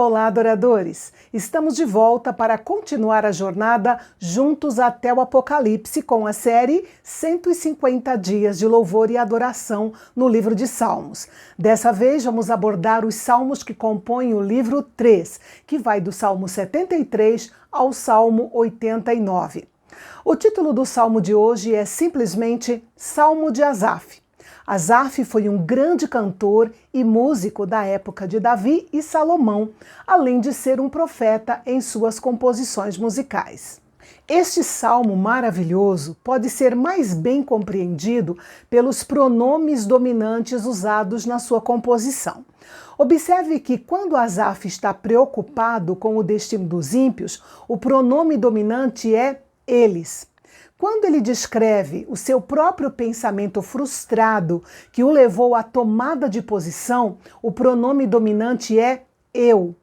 Olá, adoradores! Estamos de volta para continuar a jornada juntos até o Apocalipse com a série 150 Dias de Louvor e Adoração no livro de Salmos. Dessa vez vamos abordar os salmos que compõem o livro 3, que vai do Salmo 73 ao Salmo 89. O título do salmo de hoje é simplesmente Salmo de Asaf. Asaf foi um grande cantor e músico da época de Davi e Salomão, além de ser um profeta em suas composições musicais. Este salmo maravilhoso pode ser mais bem compreendido pelos pronomes dominantes usados na sua composição. Observe que quando Asaf está preocupado com o destino dos ímpios, o pronome dominante é eles. Quando ele descreve o seu próprio pensamento frustrado que o levou à tomada de posição, o pronome dominante é eu.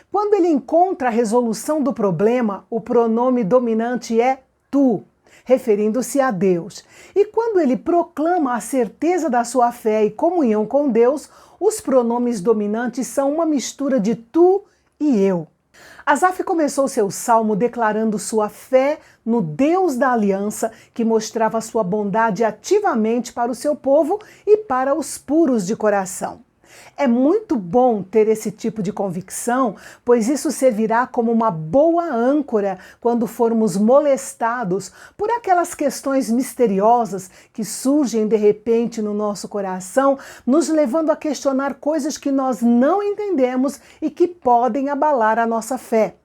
Quando ele encontra a resolução do problema, o pronome dominante é tu, referindo-se a Deus. E quando ele proclama a certeza da sua fé e comunhão com Deus, os pronomes dominantes são uma mistura de tu e eu. Asaf começou seu salmo declarando sua fé no Deus da aliança, que mostrava sua bondade ativamente para o seu povo e para os puros de coração. É muito bom ter esse tipo de convicção, pois isso servirá como uma boa âncora quando formos molestados por aquelas questões misteriosas que surgem de repente no nosso coração, nos levando a questionar coisas que nós não entendemos e que podem abalar a nossa fé.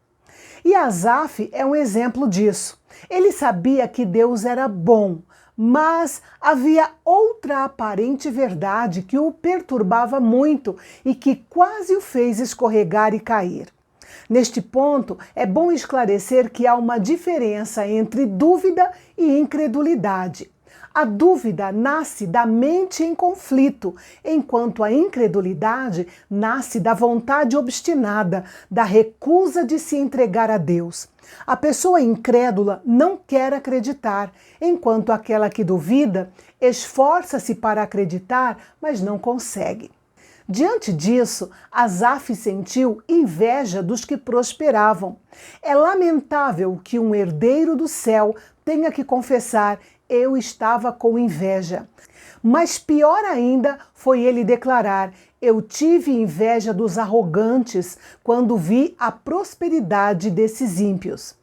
E Asaf é um exemplo disso. Ele sabia que Deus era bom, mas havia outra aparente verdade que o perturbava muito e que quase o fez escorregar e cair. Neste ponto, é bom esclarecer que há uma diferença entre dúvida e incredulidade. A dúvida nasce da mente em conflito, enquanto a incredulidade nasce da vontade obstinada, da recusa de se entregar a Deus. A pessoa incrédula não quer acreditar, enquanto aquela que duvida esforça-se para acreditar, mas não consegue. Diante disso, Asaf sentiu inveja dos que prosperavam. É lamentável que um herdeiro do céu tenha que confessar: eu estava com inveja. Mas pior ainda foi ele declarar: eu tive inveja dos arrogantes quando vi a prosperidade desses ímpios.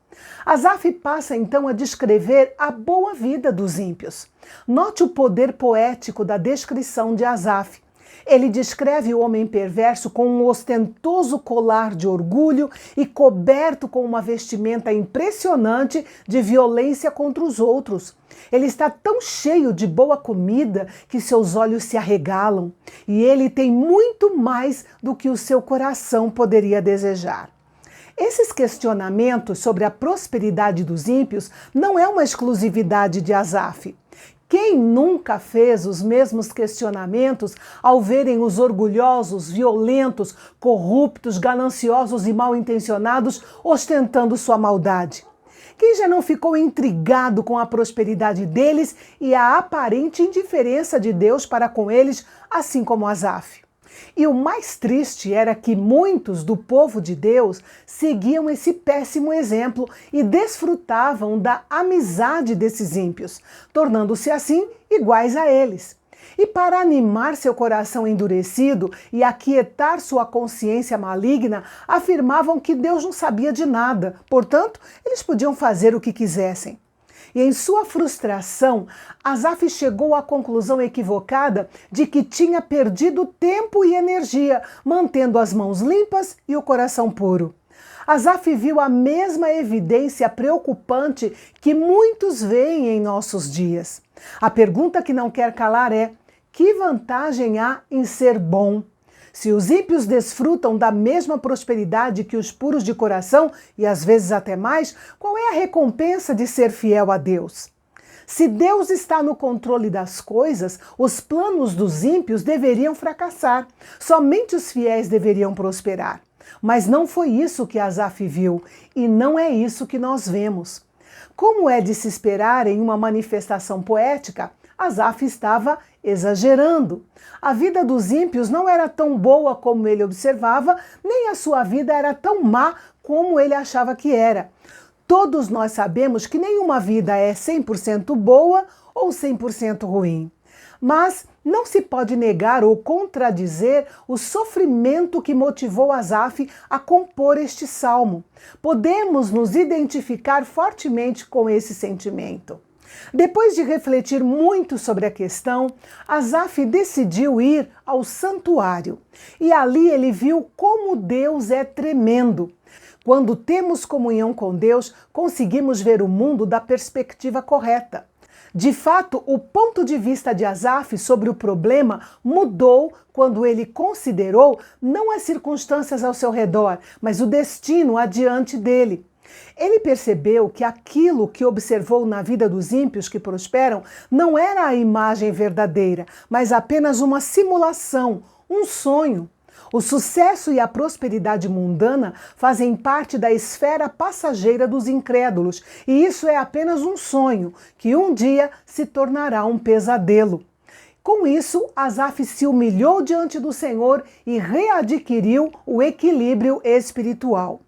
Asaf passa então a descrever a boa vida dos ímpios. Note o poder poético da descrição de Asaf. Ele descreve o homem perverso com um ostentoso colar de orgulho e coberto com uma vestimenta impressionante de violência contra os outros. Ele está tão cheio de boa comida que seus olhos se arregalam, e ele tem muito mais do que o seu coração poderia desejar. Esses questionamentos sobre a prosperidade dos ímpios não é uma exclusividade de Asaf. Quem nunca fez os mesmos questionamentos ao verem os orgulhosos, violentos, corruptos, gananciosos e mal intencionados ostentando sua maldade? Quem já não ficou intrigado com a prosperidade deles e a aparente indiferença de Deus para com eles, assim como Asaf? E o mais triste era que muitos do povo de Deus seguiam esse péssimo exemplo e desfrutavam da amizade desses ímpios, tornando-se assim iguais a eles. E para animar seu coração endurecido e aquietar sua consciência maligna, afirmavam que Deus não sabia de nada, portanto, eles podiam fazer o que quisessem. E em sua frustração, Asaf chegou à conclusão equivocada de que tinha perdido tempo e energia, mantendo as mãos limpas e o coração puro. Asaf viu a mesma evidência preocupante que muitos veem em nossos dias. A pergunta que não quer calar é: que vantagem há em ser bom? Se os ímpios desfrutam da mesma prosperidade que os puros de coração, e às vezes até mais, qual é a recompensa de ser fiel a Deus? Se Deus está no controle das coisas, os planos dos ímpios deveriam fracassar. Somente os fiéis deveriam prosperar. Mas não foi isso que Asaf viu, e não é isso que nós vemos. Como é de se esperar em uma manifestação poética, Asaf estava exagerando. A vida dos ímpios não era tão boa como ele observava, nem a sua vida era tão má como ele achava que era. Todos nós sabemos que nenhuma vida é 100% boa ou 100% ruim. Mas não se pode negar ou contradizer o sofrimento que motivou Asaf a compor este salmo. Podemos nos identificar fortemente com esse sentimento. Depois de refletir muito sobre a questão, Asaf decidiu ir ao santuário. E ali ele viu como Deus é tremendo. Quando temos comunhão com Deus, conseguimos ver o mundo da perspectiva correta. De fato, o ponto de vista de Asaf sobre o problema mudou quando ele considerou não as circunstâncias ao seu redor, mas o destino adiante dele. Ele percebeu que aquilo que observou na vida dos ímpios que prosperam não era a imagem verdadeira, mas apenas uma simulação, um sonho. O sucesso e a prosperidade mundana fazem parte da esfera passageira dos incrédulos, e isso é apenas um sonho, que um dia se tornará um pesadelo. Com isso, Asaf se humilhou diante do Senhor e readquiriu o equilíbrio espiritual.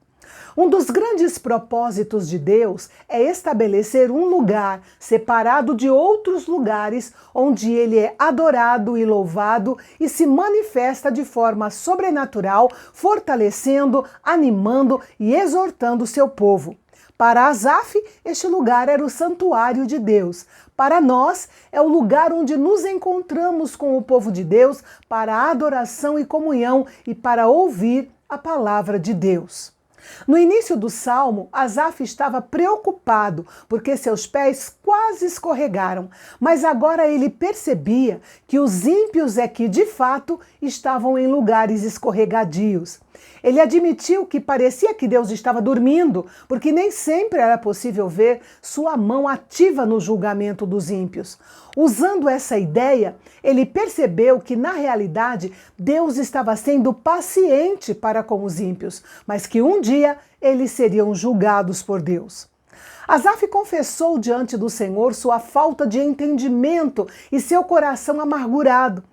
Um dos grandes propósitos de Deus é estabelecer um lugar separado de outros lugares onde ele é adorado e louvado e se manifesta de forma sobrenatural, fortalecendo, animando e exortando seu povo. Para Asaf, este lugar era o santuário de Deus. Para nós, é o lugar onde nos encontramos com o povo de Deus para adoração e comunhão e para ouvir a palavra de Deus. No início do salmo, Asaf estava preocupado porque seus pés quase escorregaram, mas agora ele percebia que os ímpios é que, de fato, estavam em lugares escorregadios. Ele admitiu que parecia que Deus estava dormindo, porque nem sempre era possível ver sua mão ativa no julgamento dos ímpios. Usando essa ideia, ele percebeu que, na realidade, Deus estava sendo paciente para com os ímpios, mas que um dia eles seriam julgados por Deus. Asaf confessou diante do Senhor sua falta de entendimento e seu coração amargurado.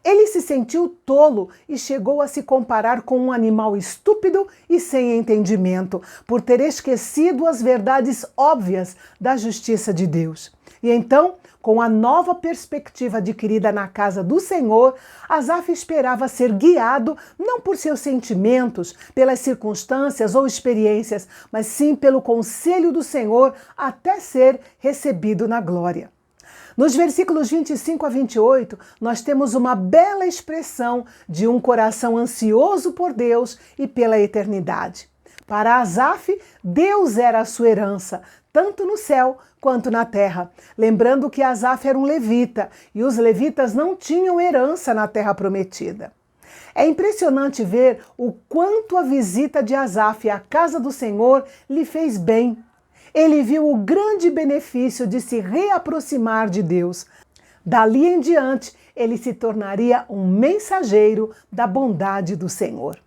Ele se sentiu tolo e chegou a se comparar com um animal estúpido e sem entendimento, por ter esquecido as verdades óbvias da justiça de Deus. E então, com a nova perspectiva adquirida na casa do Senhor, Asaf esperava ser guiado não por seus sentimentos, pelas circunstâncias ou experiências, mas sim pelo conselho do Senhor até ser recebido na glória. Nos versículos 25 a 28, nós temos uma bela expressão de um coração ansioso por Deus e pela eternidade. Para Asaf, Deus era a sua herança, tanto no céu quanto na terra. Lembrando que Asaf era um levita e os levitas não tinham herança na terra prometida. É impressionante ver o quanto a visita de Asaf à casa do Senhor lhe fez bem. Ele viu o grande benefício de se reaproximar de Deus. Dali em diante, ele se tornaria um mensageiro da bondade do Senhor.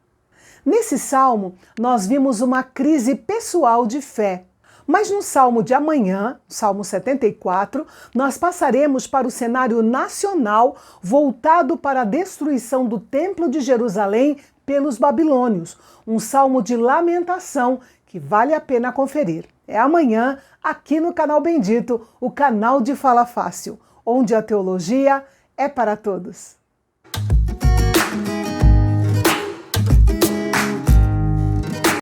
Nesse salmo, nós vimos uma crise pessoal de fé. Mas no salmo de amanhã, Salmo 74, nós passaremos para o cenário nacional voltado para a destruição do Templo de Jerusalém pelos babilônios. Um salmo de lamentação que vale a pena conferir. É amanhã, aqui no Canal Bendito, o canal de Fala Fácil, onde a teologia é para todos.